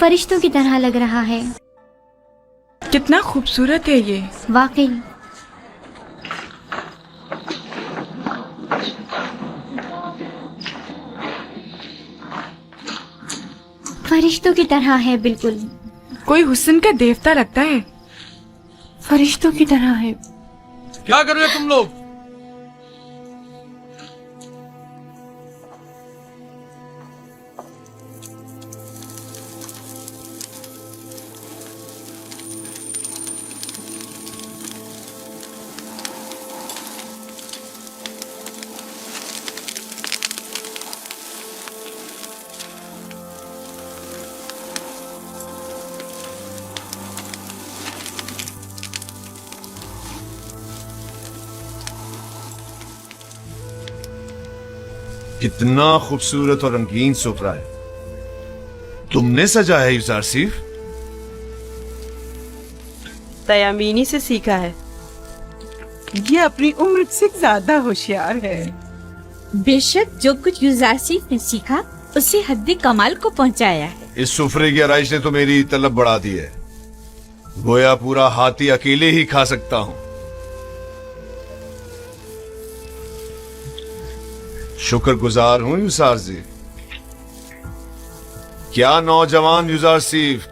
फरिश्तों की तरह लग रहा है। कितना खूबसूरत है ये। वाकई। फरिश्तों की तरह है बिल्कुल। कोई हुस्न का देवता लगता है। फरिश्तों की तरह है। क्या कर रहे हो तुम लोग? कितना खूबसूरत और रंगीन सुफ्रा है। तुमने सजा है यूसुफ? तयामीनी से सीखा है। ये अपनी उम्र से ज्यादा होशियार है। बेशक जो कुछ यूसुफ ने सीखा उसे हद्द कमाल को पहुंचाया है। इस सुफरे की आराइश ने तो मेरी तलब बढ़ा दी है। गोया पूरा हाथी अकेले ही खा सकता हूं। शुक्रगुजार हूं यूसुफ जी। क्या नौजवान यूसुफ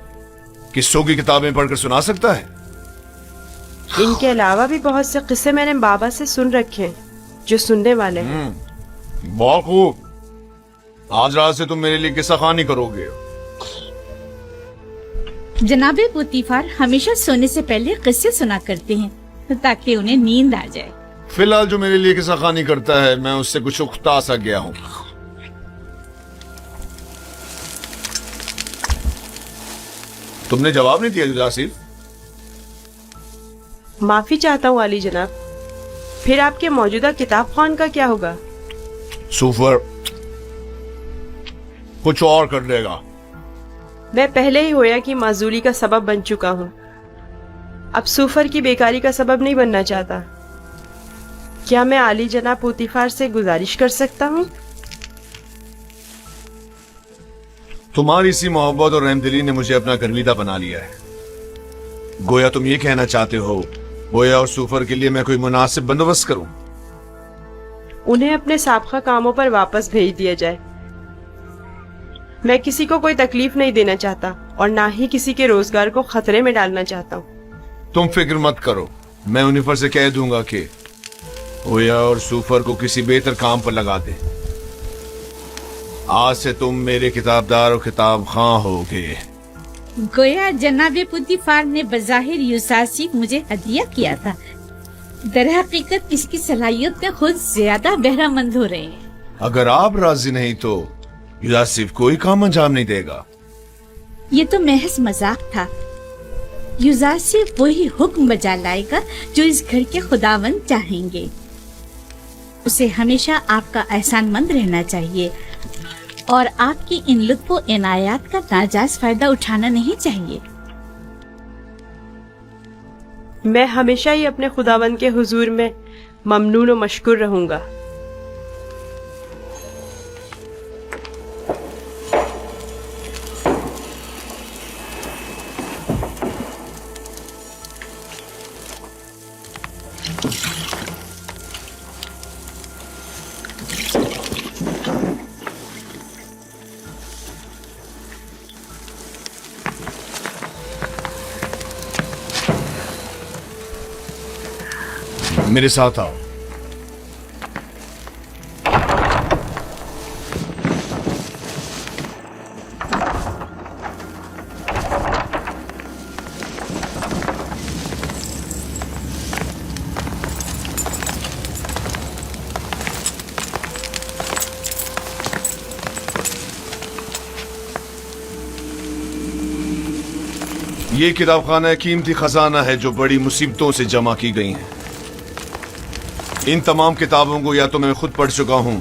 किस्सों की किताबें पढ़कर सुना सकता है? इनके अलावा भी बहुत से किस्से मैंने बाबा से सुन रखे हैं जो सुनने वाले हैं। बहुत खूब। आज रात से तुम मेरे लिए किस्सा कहानी करोगे। जनाबे पुतीफार हमेशा सोने से पहले किस्से सुना करते हैं ताकि उन्हें नींद आ जाए। फिलहाल जो मेरे लिए किस्सा कहानी करता है मैं उससे कुछ उकता सा गया हूं। तुमने जवाब नहीं दिया यूसुफ? माफी चाहता हूँ अली जनाब। फिर आपके मौजूदा किताब खान का क्या होगा? सुफर कुछ और कर लेगा। मैं पहले ही होया की माजूरी का सबब बन चुका हूँ। अब सुफर की बेकारी का सबब नहीं बनना चाहता। क्या मैं आली जनाब पुतीफार से गुजारिश कर सकता हूँ? तुम्हारी सी मोहब्बत और रहमदिली ने मुझे अपना गर्विदा बना लिया है। गोया तुम ये कहना चाहते हो गोया और सुफर के लिए मैं कोई मुनासिब बंदोबस्त करूं? उन्हें अपने साबका कामों पर वापस भेज दिया जाए। मैं किसी को कोई तकलीफ नहीं देना चाहता और ना ही किसी के रोजगार को खतरे में डालना चाहता हूँ। तुम फिक्र मत करो। मैं उन्हीं पर से कह दूंगा कि गोया और सुफर को किसी बेहतर काम पर लगा दे। आज से तुम मेरे किताबदार और किताब खां होगे। गोया जनाबे पुतीफार ने बज़ाहिर यूसुफ मुझे हदिया किया था। दर हकीकत इसकी सलाहियत में खुद ज्यादा बहरामंद हो रहे हैं। अगर आप राजी नहीं तो यूसुफ कोई काम अंजाम नहीं देगा। ये तो महज मजाक था। यूसुफ वही हुक्म बजा लाएगा जो इस घर के खुदावंद चाहेंगे। उसे हमेशा आपका एहसानमंद रहना चाहिए और आपकी इन लुत्फ़ो इनायात का नाजायज फायदा उठाना नहीं चाहिए। मैं हमेशा ही अपने खुदावंद के हुजूर में ममनून और मशकूर रहूंगा। मेरे साथ आओ। ये किताबखाना कीमती खजाना है जो बड़ी मुसीबतों से जमा की गई है। इन तमाम किताबों को या तो मैं खुद पढ़ चुका हूं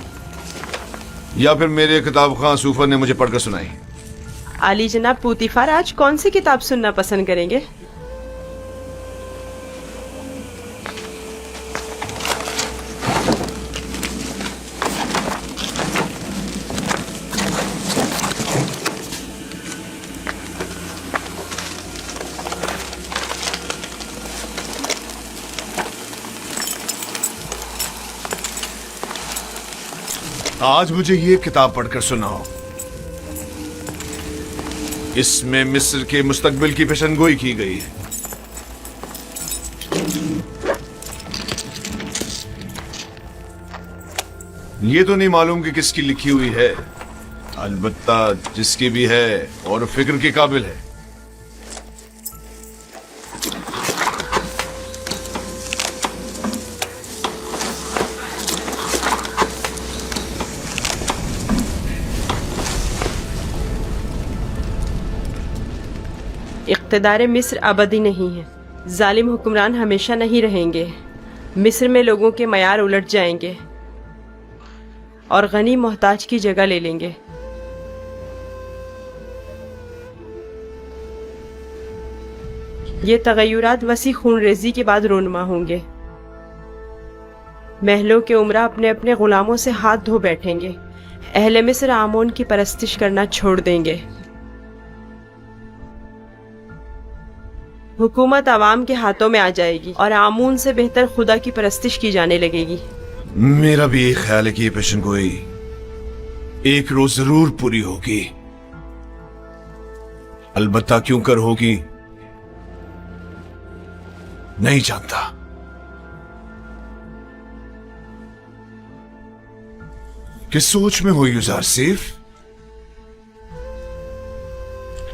या फिर मेरे किताब खां सुफर ने मुझे पढ़कर सुनाई। आली जनाब पुतीफार आज कौन सी किताब सुनना पसंद करेंगे? आज मुझे ये किताब पढ़कर सुनाओ। इसमें मिस्र के मुस्तकबिल की पेशनगोई की गई है। ये तो नहीं मालूम कि किसकी लिखी हुई है, अलबत्ता जिसकी भी है और फिक्र के काबिल है। इक़्तिदार मिस्र अबदी नहीं है। जालिम हुक्मरान हमेशा नहीं रहेंगे। मिस्र में लोगों के मयार उलट जाएंगे और गनी मोहताज की जगह ले लेंगे। ये तगय्युरात वसी खूनरेजी के बाद रोनमा होंगे। महलों के उमरा अपने अपने गुलामों से हाथ धो बैठेंगे। अहले मिस्र आमोन की परस्तिश करना छोड़ देंगे। हुकूमत आवाम के हाथों में आ जाएगी और आमून से बेहतर खुदा की परस्तिश की जाने लगेगी। मेरा भी एक ख्याल है कि ये पेशनगोई एक रोज जरूर पूरी होगी, अलबत्ता क्यों कर होगी नहीं जानता। किस सोच में हो यूज़र सिर्फ?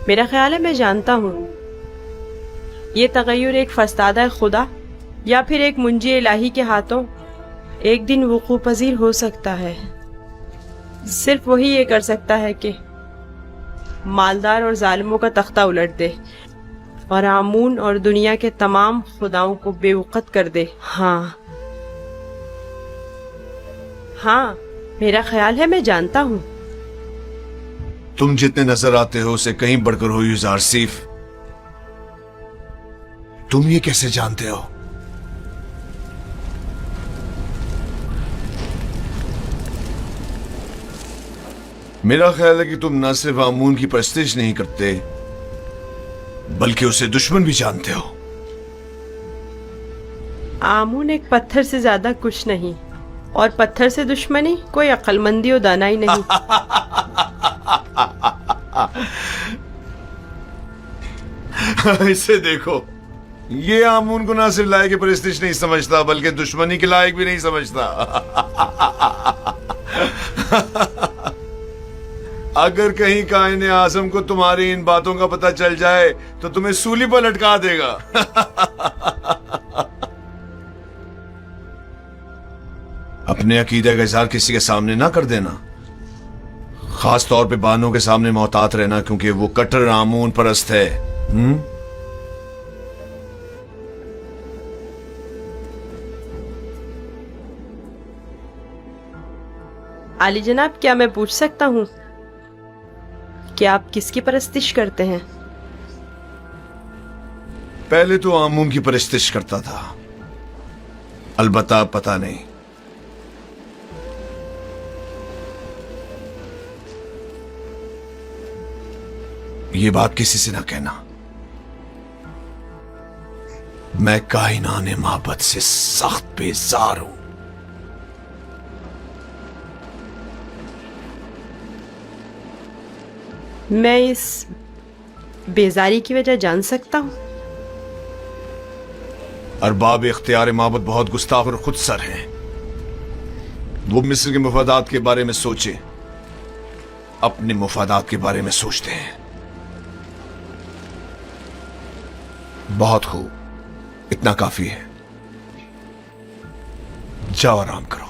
मेरा ख्याल है मैं जानता हूँ। ये तगय्युर एक फस्तादा खुदा या फिर एक मुंजी इलाही के हाथों एक दिन वुकू पजीर हो सकता है। सिर्फ वही ये कर सकता है कि मालदार और जालिमों का तख्ता उलट दे और आमून और दुनिया के तमाम खुदाओं को बेवकत कर दे। हाँ, मेरा ख्याल है मैं जानता हूँ। तुम जितने नजर आते हो उसे कहीं बढ़कर हो यूज़र सिर्फ। तुम ये कैसे जानते हो? मेरा ख्याल है कि तुम न सिर्फ आमून की परस्तिश नहीं करते बल्कि उसे दुश्मन भी जानते हो। आमून एक पत्थर से ज्यादा कुछ नहीं, और पत्थर से दुश्मनी कोई अक्लमंदी और दानाई नहीं। इसे देखो, ये आमून को ना सिर्फ लायक परस्तिश नहीं समझता बल्कि दुश्मनी के लायक भी नहीं समझता। अगर कहीं कायने आजम को तुम्हारी इन बातों का पता चल जाए तो तुम्हें सूली पर लटका देगा। अपने अकीदे का इज़हार किसी के सामने ना कर देना, खास तौर पे बानों के सामने मोहतात रहना, क्योंकि वो कट्टर आमून परस्त है। आली जनाब, क्या मैं पूछ सकता हूँ कि आप किसकी परस्तिश करते हैं? पहले तो आमून की परस्तिश करता था, अलबत्ता पता नहीं। ये बात किसी से ना कहना। मैं कायनाने माबद से सख्त बेजार हूं। मैं इस बेजारी की वजह जान सकता हूँ? अरबाब इख्तियार माबद बहुत गुस्ताख और खुदसर हैं। वो मिस्र के मुफादात के बारे में सोचे, अपने मुफादात के बारे में सोचते हैं। बहुत खूब, इतना काफी है। जाओ आराम करो।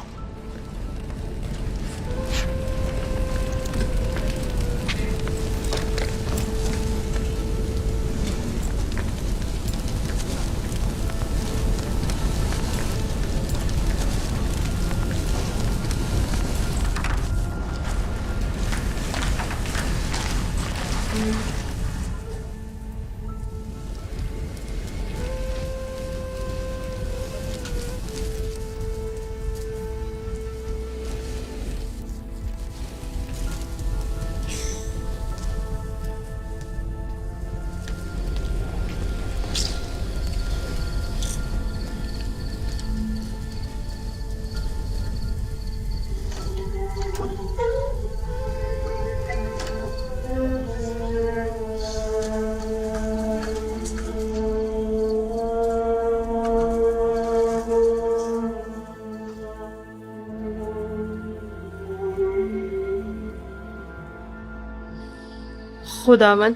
खुदावन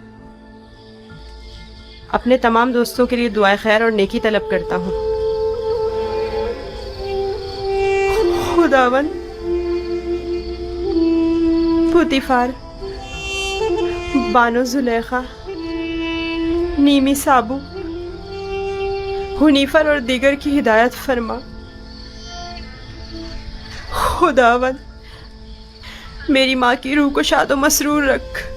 अपने तमाम दोस्तों के लिए दुआए खैर और नेकी तलब करता हूँ। खुदावन पुतीफार, बानो जुलेखा, नीमी साबू, हुनीफर और दीगर की हिदायत फरमा। खुदावन मेरी माँ की रूह को शादो मसरूर रख।